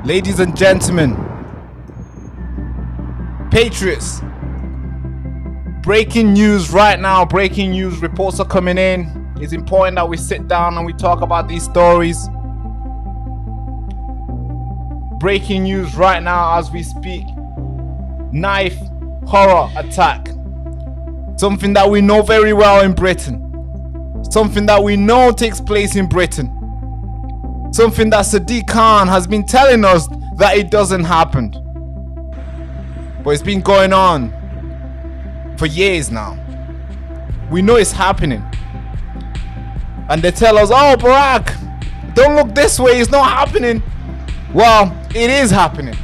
Ladies and gentlemen, patriots, breaking news right now. Breaking news reports are coming in. It's important that we sit down and we talk about these stories. Breaking news right now as we speak. Knife horror attack. Something that we know very well in Britain. Something that we know takes place in Britain. Something that Sadiq Khan has been telling us that it doesn't happen. But it's been going on for years now. We know it's happening. And they tell us, oh, Barack, don't look this way, it's not happening. Well, it is happening.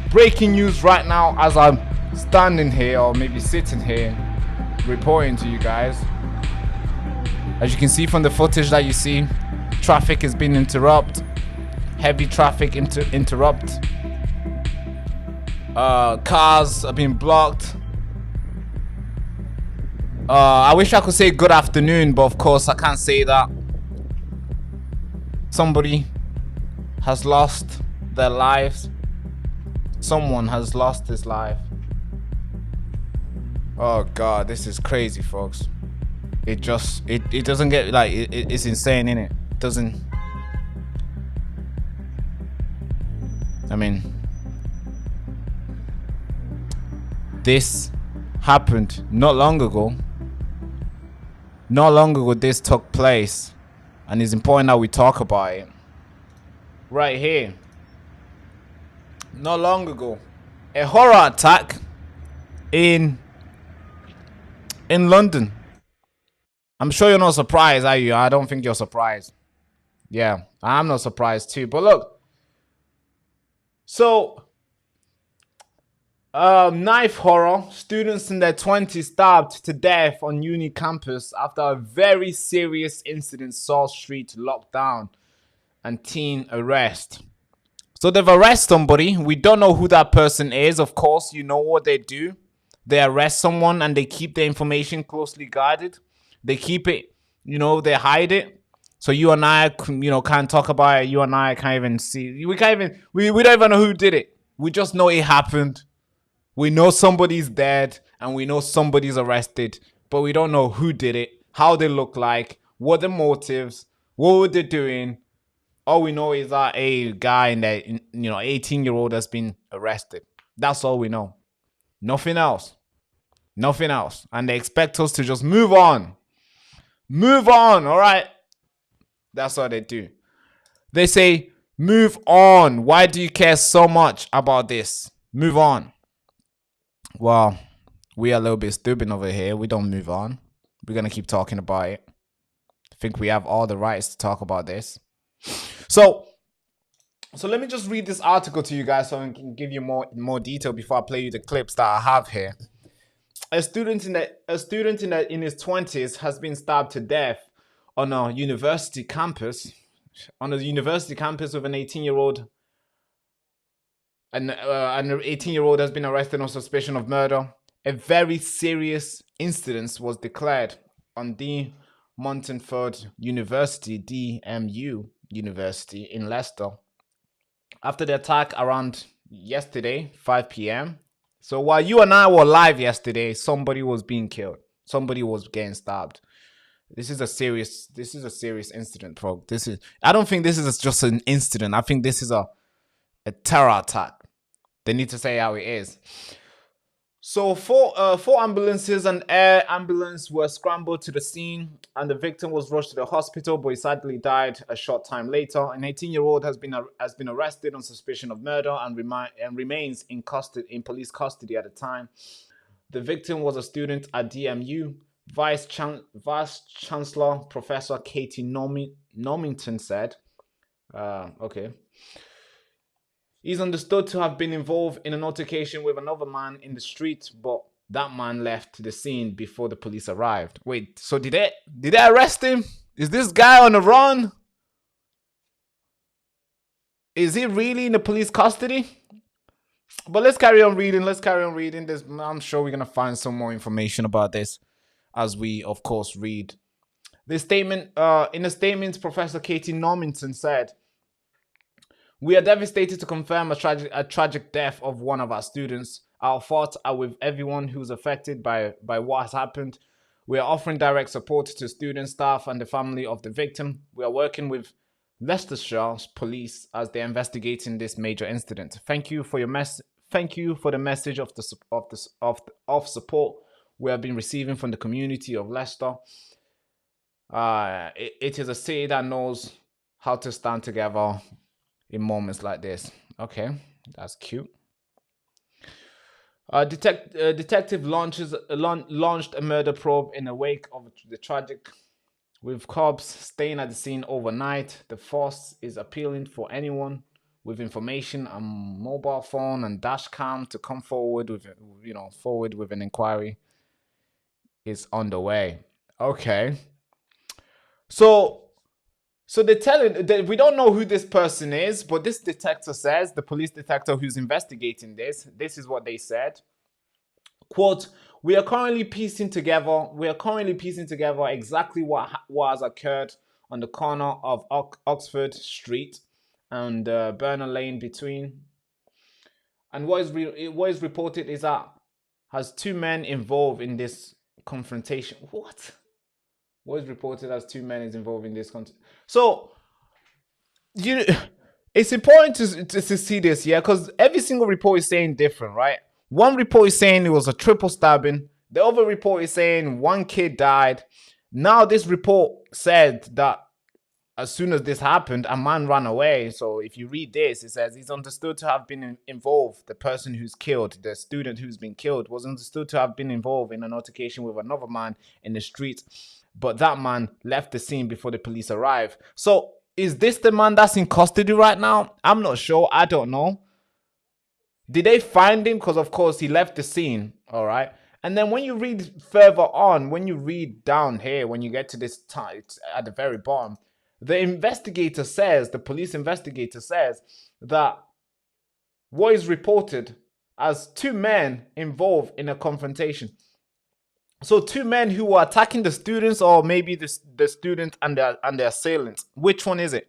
Breaking news right now as I'm standing here, or maybe sitting here, reporting to you guys. As you can see from the footage that you see, traffic has been interrupted. Heavy traffic interrupt. Cars have been blocked. I wish I could say good afternoon, but of course I can't say that. Somebody has lost their lives. Someone has lost his life. Oh God, this is crazy, folks. It doesn't get, like, it's insane, innit? It doesn't. I mean, this happened not long ago. Not long ago this took place, and it's important that we talk about it. Right here. Not long ago, a horror attack in London. I'm sure you're not surprised, are you? I don't think you're surprised. Yeah, I'm not surprised too. But look, so knife horror. Students in their 20s stabbed to death on uni campus after a very serious incident saw street lockdown and teen arrest. So they've arrested somebody. We don't know who that person is. Of course, you know what they do. They arrest someone and they keep the information closely guarded. They keep it, they hide it. So you and I, can't talk about it. You and I can't even see. We don't even know who did it. We just know it happened. We know somebody's dead and we know somebody's arrested, but we don't know who did it, how they look like, what the motives, what were they doing. All we know is that a guy in there, 18-year-old has been arrested. That's all we know. Nothing else. Nothing else. And they expect us to just move on. Move on, all right? That's what they do. They say, move on. Why do you care so much about this? Move on. Well, we are a little bit stupid over here. We don't move on. We're going to keep talking about it. I think we have all the rights to talk about this. So let me just read this article to you guys so I can give you more detail before I play you the clips that I have here. A student in his 20s has been stabbed to death on a university campus. On a university campus with an 18-year-old. An 18-year-old has been arrested on suspicion of murder. A very serious incident was declared on the Montfort University, DMU University in Leicester, after the attack around yesterday, 5 p.m. So while you and I were live yesterday, somebody was being killed. Somebody was getting stabbed. This is a serious incident, bro. I don't think this is just an incident. I think this is a terror attack. They need to say how it is. So four ambulances and air ambulance were scrambled to the scene, and the victim was rushed to the hospital, but he sadly died a short time later. An 18-year-old has been arrested on suspicion of murder and remains in police custody at the time. The victim was a student at DMU. Vice Chancellor Professor Katie Normington said, okay. He's understood to have been involved in an altercation with another man in the street, but that man left the scene before the police arrived. Wait, so did they arrest him? Is this guy on the run? Is he really in the police custody? But let's carry on reading. This, I'm sure we're going to find some more information about this as we, of course, read. In a statement, Professor Katie Normington said, "We are devastated to confirm a tragic death of one of our students. Our thoughts are with everyone who's affected by what has happened. We are offering direct support to students, staff, and the family of the victim. We are working with Leicestershire Police as they're investigating this major incident. Thank you for the message of support we have been receiving from the community of Leicester. It is a city that knows how to stand together in moments like this." Okay, that's cute. Detective launched a murder probe in the wake of the tragic, with cops staying at the scene overnight. The force is appealing for anyone with information on mobile phone and dash cam to come forward with an inquiry. Is underway. Okay. So they're telling that we don't know who this person is, but this detector says, the police detector who's investigating this is what they said. Quote, we are currently piecing together exactly what has occurred on the corner of Oxford Street and Burner Lane between. And what is reported is that has two men involved in this confrontation. What is reported as two men is involved in this So it's important to see this, yeah, because every single report is saying different, right? One report is saying it was a triple stabbing. The other report is saying one kid died. Now this report said that as soon as this happened, a man ran away. So if you read this, it says he's understood to have been involved. The person who's killed, the student who's been killed, was understood to have been involved in an altercation with another man in the street. But that man left the scene before the police arrived. So is this the man that's in custody right now? I'm not sure. I don't know. Did they find him? Because, of course, he left the scene. All right. And then when you read further on, when you read down here, when you get to this time, it's at the very bottom, the police investigator says that what is reported as two men involved in a confrontation. So two men who were attacking the students, or maybe the student and the assailant. Which one is it?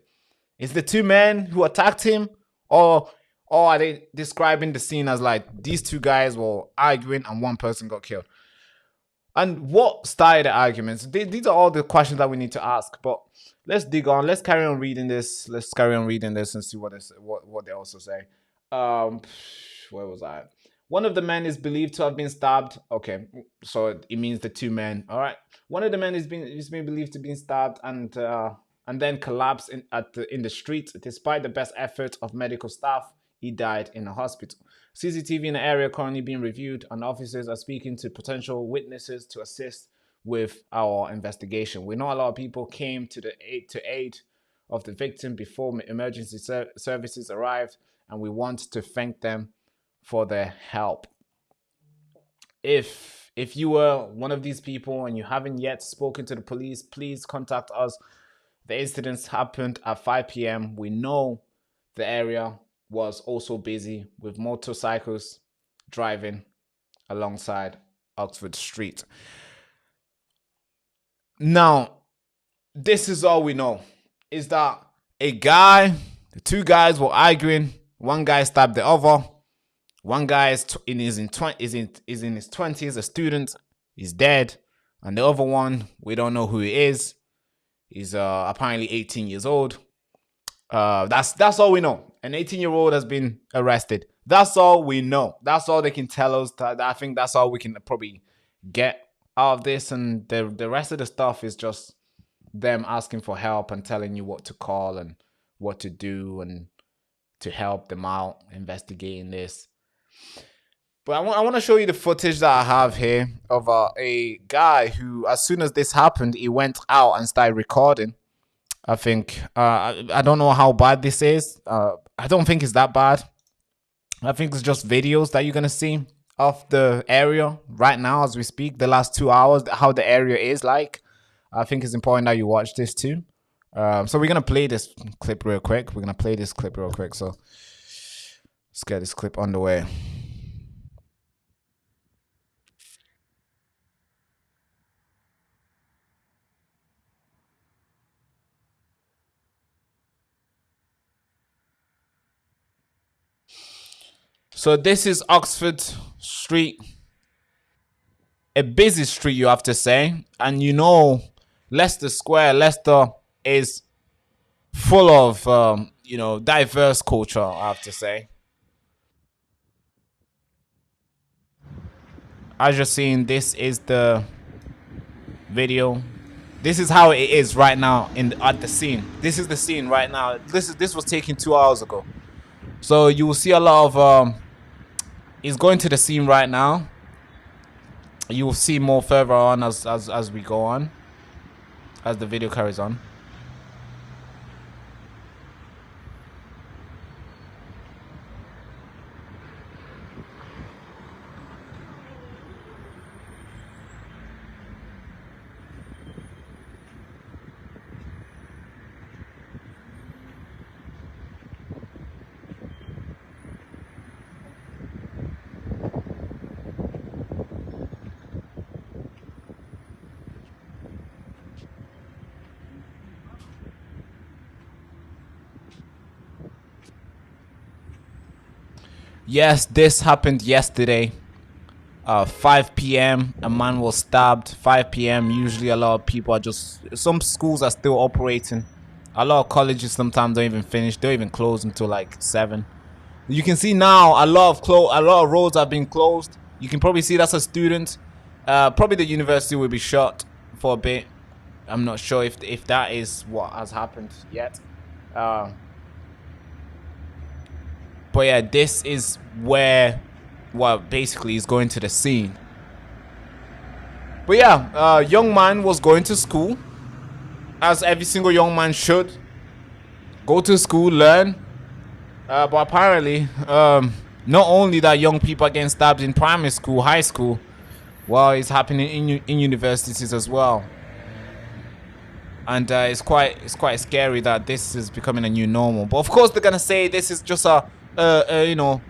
Is the two men who attacked him, or are they describing the scene as like these two guys were arguing and one person got killed? And what started the arguments? These are all the questions that we need to ask. But let's dig on. Let's carry on reading this. And see what they also say. Where was I? One of the men is believed to have been stabbed. Okay, so it means the two men. All right. One of the men is being believed to be stabbed, and and then collapsed in the street. Despite the best efforts of medical staff, he died in a hospital. CCTV in the area currently being reviewed, and officers are speaking to potential witnesses to assist with our investigation. We know a lot of people came to the aid of the victim before emergency services arrived, and we want to thank them for their help. If you were one of these people and you haven't yet spoken to the police, please contact us. The incidents happened at 5 p.m. We know the area was also busy with motorcycles driving alongside Oxford Street. Now, this is all we know, is that the two guys were arguing. One guy stabbed the other. One guy is in his 20s, a student. He's dead. And the other one, we don't know who he is. He's apparently 18 years old. That's all we know. An 18-year-old has been arrested. That's all we know. That's all they can tell us. I think that's all we can probably get out of this. And the rest of the stuff is just them asking for help and telling you what to call and what to do and to help them out investigating this. But I want to show you the footage that I have here of a guy who, as soon as this happened, he went out and started recording. I think, I don't know how bad this is. I don't think it's that bad. I think it's just videos that you're going to see of the area right now as we speak, the last 2 hours, how the area is like. I think it's important that you watch this too. So we're going to play this clip real quick. So let's get this clip underway. So this is Oxford Street. A busy street, you have to say. And you know, Leicester Square, Leicester is full of, diverse culture, I have to say. As you're seeing, this is the video. This is how it is right now at the scene. This is the scene right now. This was taken 2 hours ago. So you will see a lot of he's going to the scene right now. You will see more further on as we go on, as the video carries on. Yes, this happened yesterday. 5 p.m. a man was stabbed. 5 p.m. usually a lot of people are some schools are still operating. A lot of colleges sometimes don't even finish. They don't even close until like 7. You can see now a lot of roads have been closed. You can probably see that's a student. Probably the university will be shut for a bit. I'm not sure if that is what has happened yet. But yeah, this is where, basically is going to the scene. But yeah, young man was going to school, as every single young man should. Go to school, learn. But apparently, not only that young people are getting stabbed in primary school, high school, well, it's happening in universities as well. And it's quite scary that this is becoming a new normal. But of course, they're gonna say this is just an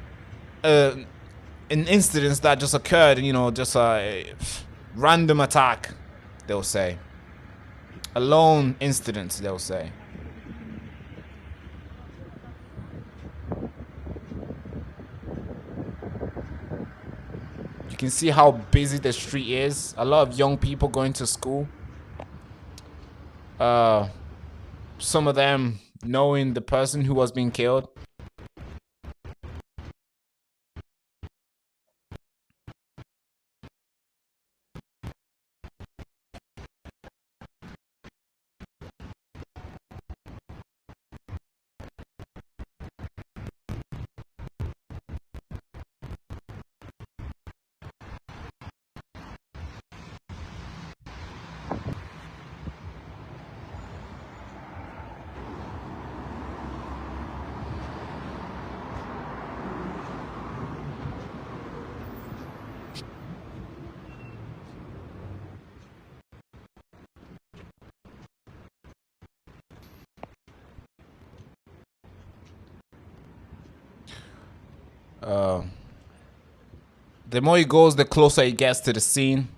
incident that just occurred, just a random attack, they'll say. A lone incident, they'll say. You can see how busy the street is. A lot of young people going to school. Some of them knowing the person who was being killed. The more he goes, the closer he gets to the scene.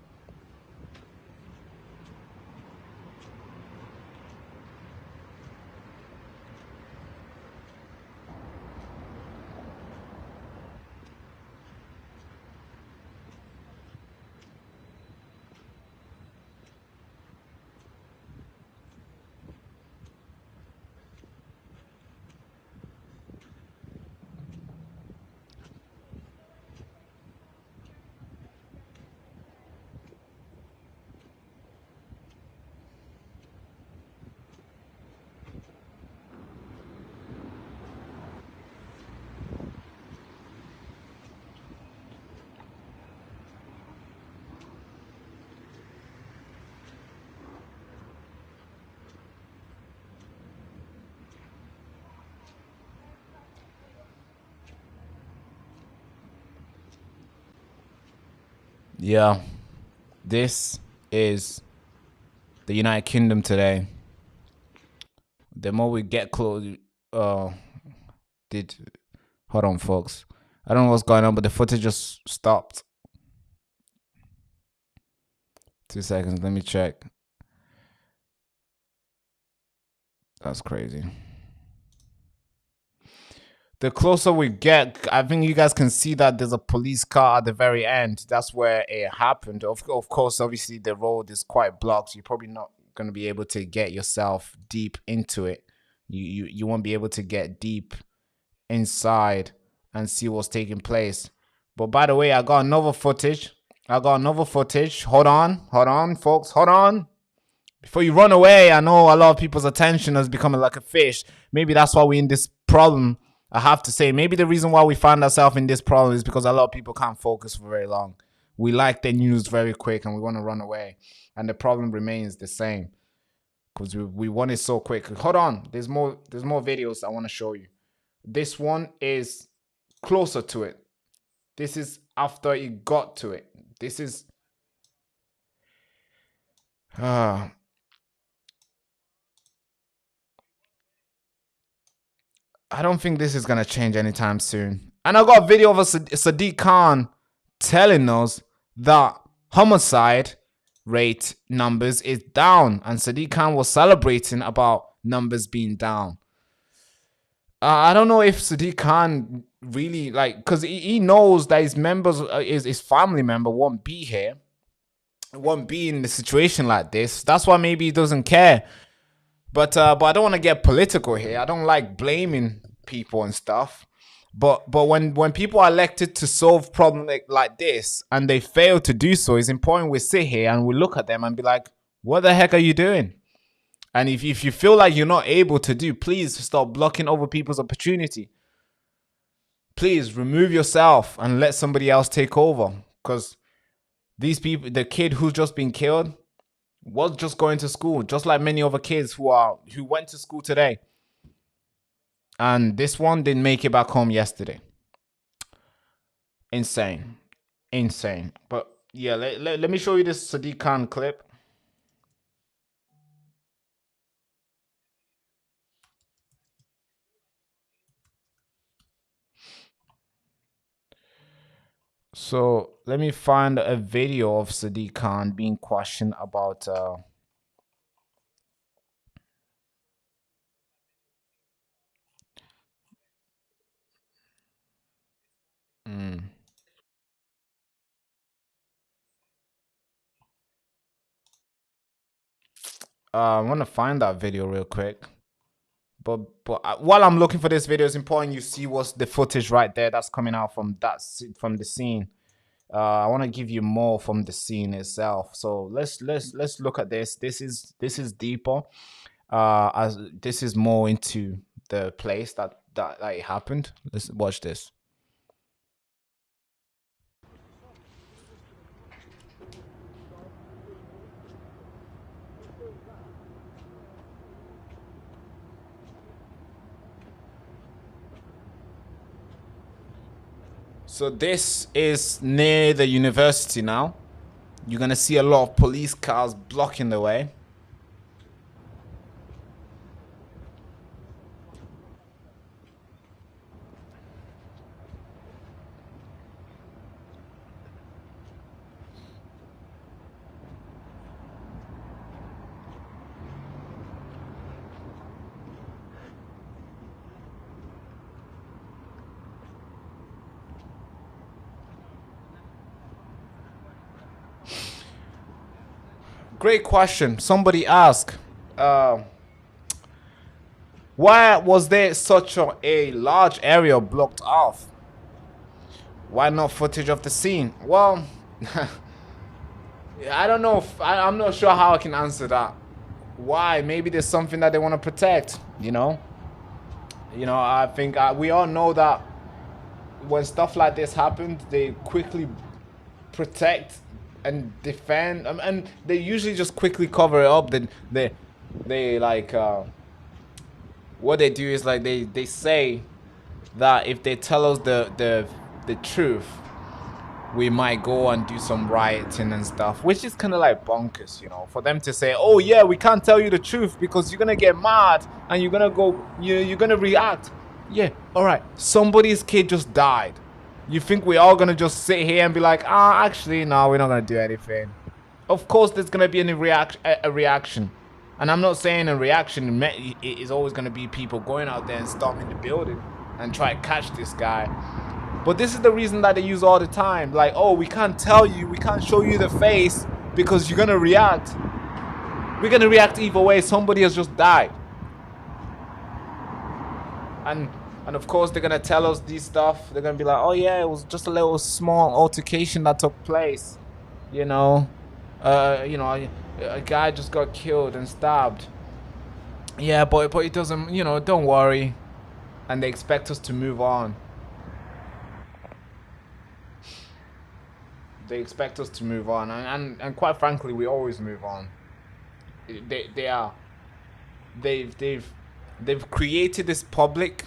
Yeah, this is the United Kingdom today. The more we get close, hold on, folks. I don't know what's going on, but the footage just stopped. 2 seconds, let me check. That's crazy. The closer we get, I think you guys can see that there's a police car at the very end. That's where it happened. Of course, obviously the road is quite blocked. You're probably not going to be able to get yourself deep into it. You won't be able to get deep inside and see what's taking place. But by the way, I got another footage. Hold on, folks. Hold on. Before you run away, I know a lot of people's attention is becoming like a fish. Maybe that's why we're in this problem. I have to say, maybe the reason why we find ourselves in this problem is because a lot of people can't focus for very long. We like the news very quick and we want to run away. And the problem remains the same because we want it so quick. Hold on. There's more videos I want to show you. This one is closer to it. This is after it got to it. This is... I don't think this is going to change anytime soon. And I got a video of a Sadiq Khan telling us that homicide rate numbers is down. And Sadiq Khan was celebrating about numbers being down. I don't know if Sadiq Khan really, like, because he knows that his members, his family member won't be here. Won't be in a situation like this. That's why maybe he doesn't care. But I don't want to get political here. I don't like blaming people and stuff. But when people are elected to solve problems like this and they fail to do so, it's important we sit here and we look at them and be like, what the heck are you doing? And if you feel like you're not able to do, please stop blocking other people's opportunity. Please remove yourself and let somebody else take over. Because these people, the kid who's just been killed, was just going to school, just like many other kids who went to school today. And this one didn't make it back home yesterday. Insane. But yeah, let me show you this Sadiq Khan clip. So let me find a video of Sadiq Khan being questioned about I want to find that video real quick. But while I'm looking for this video, it's important you see what's the footage right there that's coming out from the scene. I want to give you more from the scene itself. So let's look at this. This is deeper. As this is more into the place that it happened. Let's watch this. So this is near the university now. You're gonna see a lot of police cars blocking the way. Great question. Somebody asked, why was there such a large area blocked off? Why not footage of the scene? Well, I don't know. I'm not sure how I can answer that. Why? Maybe there's something that they want to protect, you know? I think we all know that when stuff like this happened, they quickly protect and defend, and they usually just quickly cover it up. Then they like what they do is like they say that if they tell us the truth, we might go and do some rioting and stuff, which is kind of like bonkers, for them to say, oh yeah, we can't tell you the truth because you're gonna get mad and you're gonna go, you're gonna react. Yeah, all right, somebody's kid just died. You think we're all gonna just sit here and be like, actually no, we're not gonna do anything? Of course there's gonna be a reaction. And I'm not saying a reaction is always gonna be people going out there and storming the building and try to catch this guy. But this is the reason that they use all the time. Like, oh, we can't tell you, we can't show you the face because you're gonna react. We're gonna react either way. Somebody has just died. And of course they're gonna tell us these stuff. They're gonna be like, oh yeah, it was just a little small altercation that took place. A guy just got killed and stabbed. Yeah, but it doesn't, don't worry. And they expect us to move on. They expect us to move on, and quite frankly, we always move on. They've created this public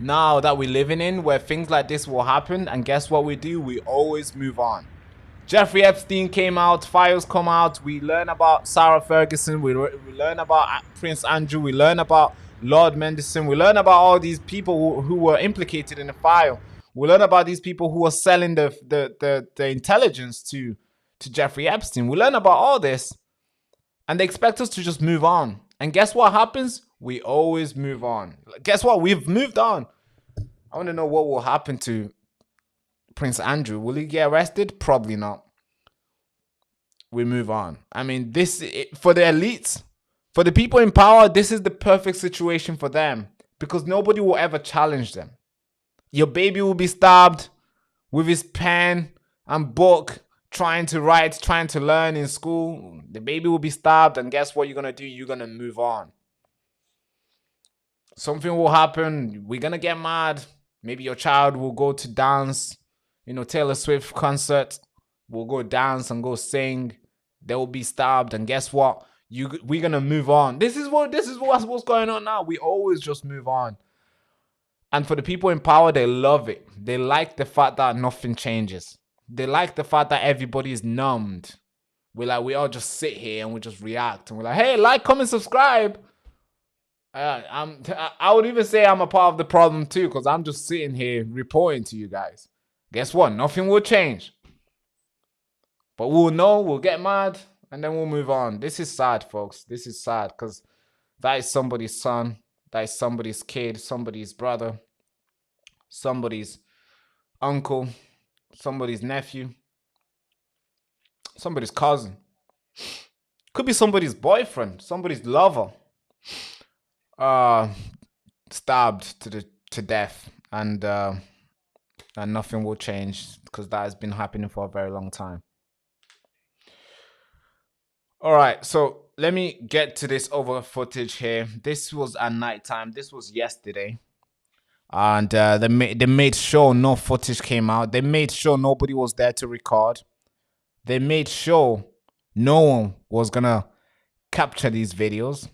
now that we're living in where things like this will happen, and guess what we do? We always move on. Jeffrey Epstein came out, files come out, we learn about Sarah Ferguson, we learn about Prince Andrew, we learn about Lord Mendelssohn, we learn about all these people who were implicated in the file. We learn about these people who are selling the intelligence to Jeffrey Epstein. We learn about all this, and they expect us to just move on. And guess what happens? We always move on. Guess what? We've moved on. I want to know what will happen to Prince Andrew. Will he get arrested? Probably not. We move on. I mean, for the elites, for the people in power, this is the perfect situation for them because nobody will ever challenge them. Your baby will be stabbed with his pen and book, trying to write, trying to learn in school. The baby will be stabbed, and guess what you're going to do? You're going to move on. Something will happen. We're going to get mad. Maybe your child will go to dance, Taylor Swift concert. Will go dance and go sing. They will be stabbed, and guess what? We're going to move on. This is what's going on now. We always just move on. And for the people in power, they love it. They like the fact that nothing changes. They like the fact that everybody is numbed. We all just sit here and we just react. And we're like, hey, like, comment, subscribe. I would even say I'm a part of the problem too, because I'm just sitting here reporting to you guys. Guess what? Nothing will change. But we'll know, we'll get mad, and then we'll move on. This is sad, folks. This is sad because that is somebody's son. That is somebody's kid, somebody's brother, somebody's uncle, somebody's nephew, somebody's cousin. Could be somebody's boyfriend, somebody's lover. Stabbed to death, and nothing will change because that has been happening for a very long time. All right, so let me get to this over footage here. This was at nighttime. This was yesterday. And they made sure no footage came out. They made sure nobody was there to record. They made sure no one was going to capture these videos.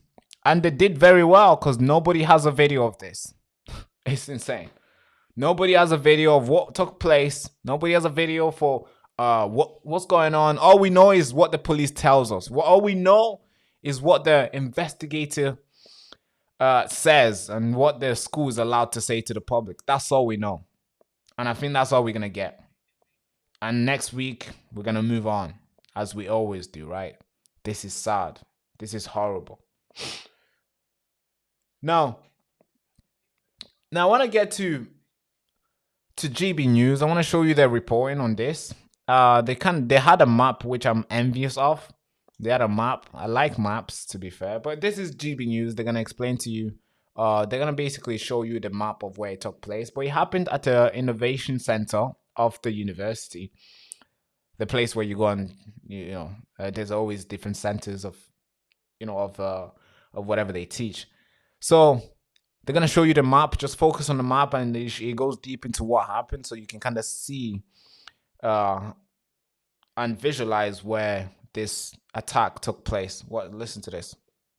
And they did very well because nobody has a video of this. It's insane. Nobody has a video of what took place. Nobody has a video for what's going on. All we know is what the police tells us. All we know is what the investigator says and what the school is allowed to say to the public. That's all we know. And I think that's all we're going to get. And next week, we're going to move on, as we always do, right? This is sad. This is horrible. Now I want to get to GB News. I want to show you their reporting on this. They had a map which I'm envious of. They had a map. I like maps, to be fair, but this is GB News. They're gonna explain to you. They're gonna basically show you the map of where it took place. But it happened at the innovation center of the university, the place where you go and there's always different centers of of whatever they teach. So they're gonna show you the map. Just focus on the map, and it goes deep into what happened, so you can kind of see and visualize where this attack took place. Listen to this.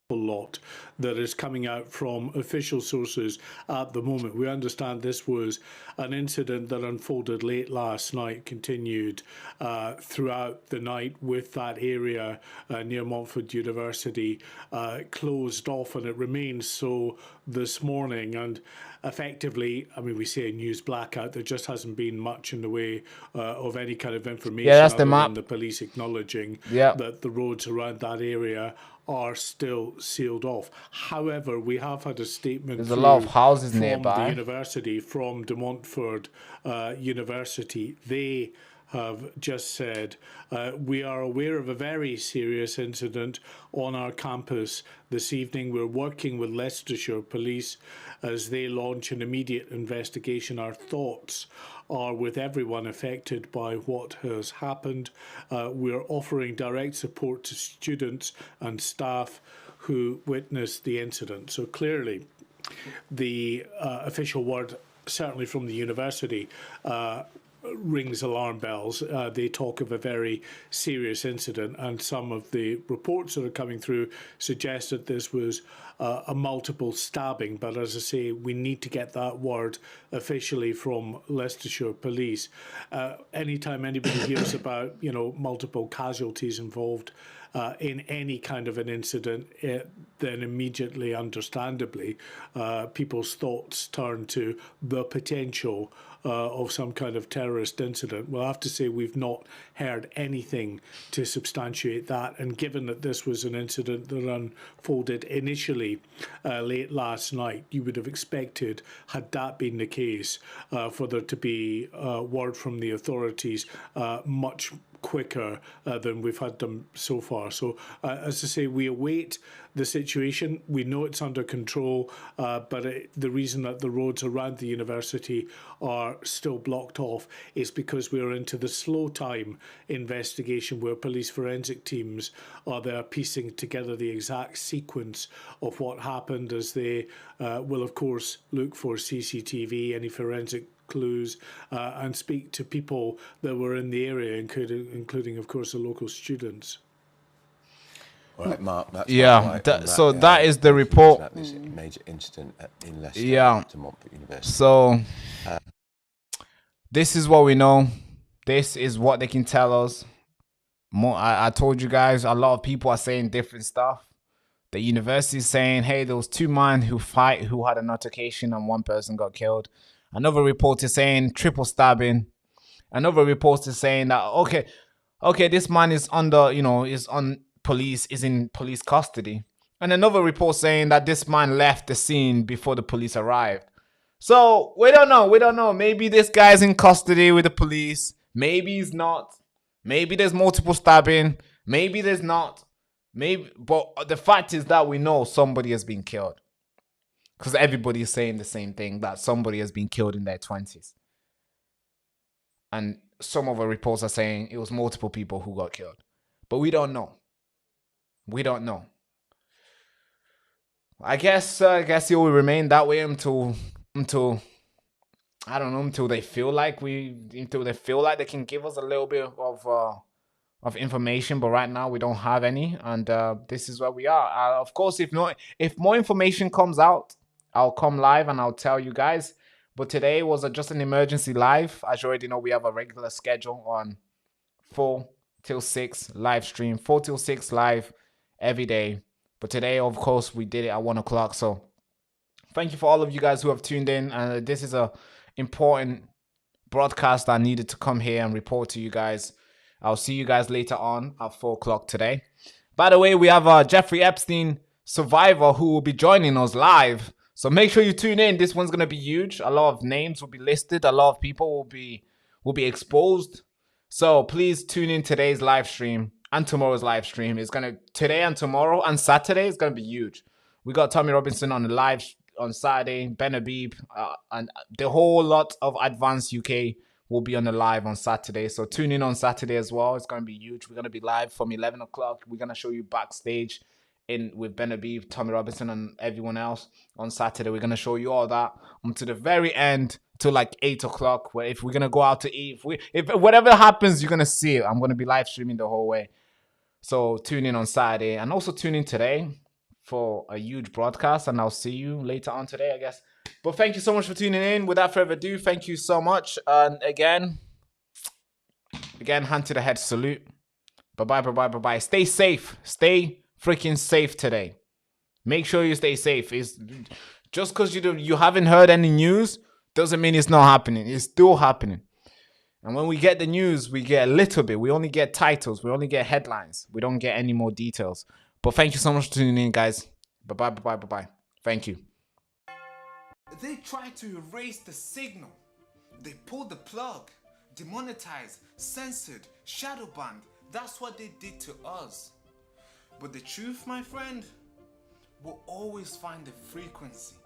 Lot that is coming out from official sources at the moment. We understand this was an incident that unfolded late last night, continued throughout the night, with that area near Montfort University closed off, and it remains so this morning. And effectively, I mean, we say a news blackout. There just hasn't been much in the way of any kind of information. Yeah, that's the map. The police acknowledging that the roads around that area are still sealed off. However, we have had a statement. There's a lot of houses from nearby. The university, from De Montfort University. They have just said, we are aware of a very serious incident on our campus this evening. We're working with Leicestershire Police as they launch an immediate investigation. Our thoughts are with everyone affected by what has happened. We're offering direct support to students and staff who witnessed the incident. So clearly, the official word, certainly from the university, rings alarm bells. They talk of a very serious incident, and some of the reports that are coming through suggest that this was a multiple stabbing. But as I say, we need to get that word officially from Leicestershire Police. Anytime anybody hears about multiple casualties involved in any kind of an incident, then immediately, understandably, people's thoughts turn to the potential of some kind of terrorist incident. Well, I have to say we've not heard anything to substantiate that. And given that this was an incident that unfolded initially late last night, you would have expected, had that been the case, for there to be word from the authorities much quicker than we've had them so far. So as I say, we await the situation. We know it's under control, but the reason that the roads around the university are still blocked off is because we're into the slow time investigation, where police forensic teams are there piecing together the exact sequence of what happened, as they will of course look for CCTV, any forensic clues, and speak to people that were in the area, including of course the local students. Right, Mark. That's right. That is the report. About this major incident in Leicester, to Montfort University. So this is what we know. This is what they can tell us. I told you guys, a lot of people are saying different stuff. The university is saying, hey, there was two men who had an altercation and one person got killed. Another report is saying triple stabbing. Another report is saying that okay, this man is is in police custody. And another report saying that this man left the scene before the police arrived. So we don't know. Maybe this guy's in custody with the police. Maybe he's not. Maybe there's multiple stabbing. Maybe there's not. But the fact is that we know somebody has been killed. Because everybody is saying the same thing, that somebody has been killed in their 20s. And some of the reports are saying it was multiple people who got killed. But we don't know. We don't know. I guess it will remain that way until I don't know, until they feel like they can give us a little bit of information. But right now we don't have any, and this is where we are. Of course, if more information comes out, I'll come live and I'll tell you guys. But today was just an emergency live. As you already know, we have a regular schedule on 4 till 6 live stream, 4 till 6 live every day. But today, of course, we did it at 1 o'clock. So thank you for all of you guys who have tuned in. And this is a important broadcast. I needed to come here and report to you guys. I'll see you guys later on at 4 o'clock today. By the way, we have a Jeffrey Epstein survivor who will be joining us live. So make sure you tune in. This one's going to be huge. A lot of names will be listed. A lot of people will be exposed. So please tune in today's live stream and tomorrow's live stream is gonna today and tomorrow and Saturday is gonna be huge. We got Tommy Robinson on the live on Saturday, Ben Habib, and the whole lot of Advanced UK will be on the live on Saturday. So tune in on Saturday as well. It's gonna be huge. We're gonna be live from 11 o'clock. We're gonna show you backstage in with Ben Habib, Tommy Robinson, and everyone else on Saturday. We're gonna show you all that to the very end till like 8 o'clock. Where if we're gonna go out to eat, if whatever happens, you're gonna see it. I'm gonna be live streaming the whole way. So tune in on Saturday and also tune in today for a huge broadcast, and I'll see you later on today, I guess. But thank you so much for tuning in. Without further ado, thank you so much. And again, hand to the head salute. Bye-bye, bye-bye, bye-bye. Stay safe. Stay freaking safe today. Make sure you stay safe. It's just because you haven't heard any news doesn't mean it's not happening. It's still happening. And when we get the news, we get a little bit. We only get titles. We only get headlines. We don't get any more details. But thank you so much for tuning in, guys. Bye-bye, bye-bye, bye-bye. Thank you. They tried to erase the signal. They pulled the plug, demonetized, censored, shadow banned. That's what they did to us. But the truth, my friend, will always find the frequency.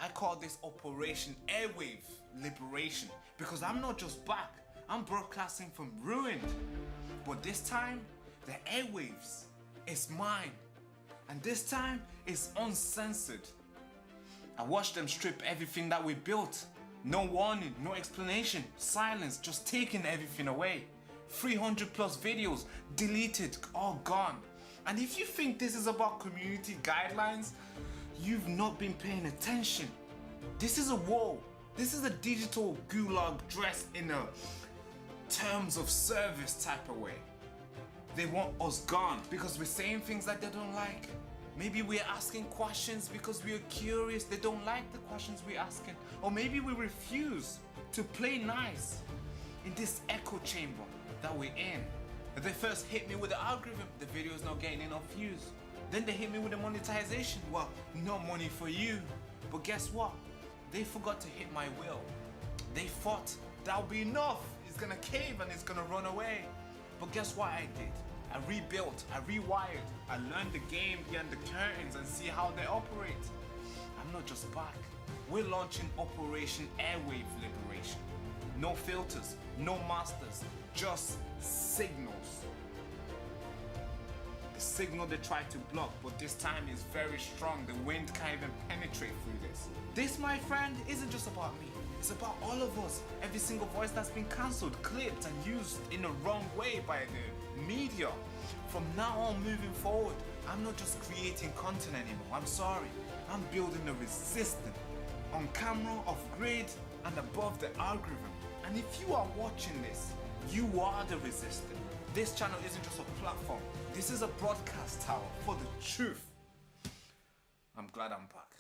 I call this Operation Airwave Liberation because I'm not just back. I'm broadcasting from ruined. But this time, the airwaves is mine. And this time, it's uncensored. I watched them strip everything that we built. No warning, no explanation, silence, just taking everything away. 300 plus videos, deleted, all gone. And if you think this is about community guidelines, you've not been paying attention. This is a war. This is a digital gulag dressed in a terms of service type of way. They want us gone because we're saying things that they don't like. Maybe we're asking questions because we're curious. They don't like the questions we're asking. Or maybe we refuse to play nice in this echo chamber that we're in. They first hit me with the algorithm. The video is not getting enough views. Then they hit me with the monetization. Well, no money for you. But guess what? They forgot to hit my will. They thought that'll be enough. It's gonna cave and it's gonna run away. But guess what I did? I rebuilt, I rewired, I learned the game behind the curtains and see how they operate. I'm not just back. We're launching Operation Airwave Liberation. No filters, no masters, just signals. The signal they tried to block, but this time is very strong. The wind can't even penetrate through this. This, my friend, isn't just about me. It's about all of us. Every single voice that's been cancelled, clipped, and used in the wrong way by the media. From now on, moving forward, I'm not just creating content anymore. I'm sorry. I'm building a resistance on camera, off grid, and above the algorithm. And if you are watching this, you are the resistance. This channel isn't just a platform. This is a broadcast tower for the truth. I'm glad I'm back.